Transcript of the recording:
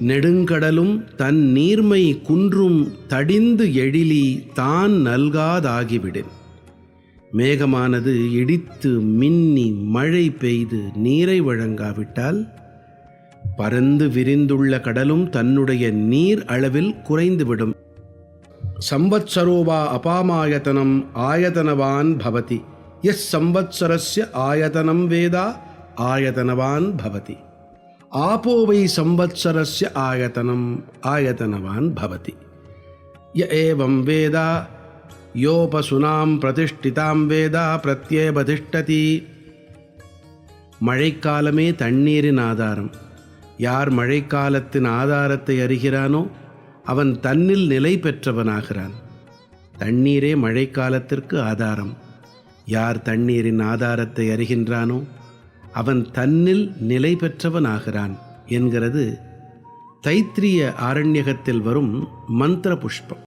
நெடுங்கடலும் தன் நீர்மை குன்றும் தடிந்து எழிலி தான் நல்காதாகிவிடேன். மேகமானது இடித்து மின்னி மழை பெய்து நீரை வழங்காவிட்டால் பரந்து விரிந்துள்ள கடலும் தன்னுடைய நீர் அளவில் குறைந்துவிடும். சம்வத்சரோவா அபாமாயத்தனம் ஆயதனவான் பவதி. எஸ் சம்வத்சரஸ்ய ஆயதனம் வேதா ஆயதனவான் பவதி. ஆபோவை சம்வத்சரஸ்ய ஆயதனம் ஆயதனவான் பவதி. ய ஏவம் வேதா யோபசுனாம் பிரதிஷ்டிதாம் வேதா பிரத்யேபதிஷ்டதி. மழைக்காலமே தண்ணீரின் ஆதாரம். யார் மழைக்காலத்தின் ஆதாரத்தை அறிகிறானோ அவன் தன்னில் நிலை பெற்றவனாகிறான். தண்ணீரே மழைக்காலத்திற்கு ஆதாரம். யார் தண்ணீரின் ஆதாரத்தை அறிகின்றானோ அவன் தன்னில் நிலை பெற்றவனாகிறான் என்கிறது தைத்திரிய ஆரண்யகத்தில் வரும் மந்திர புஷ்பம்.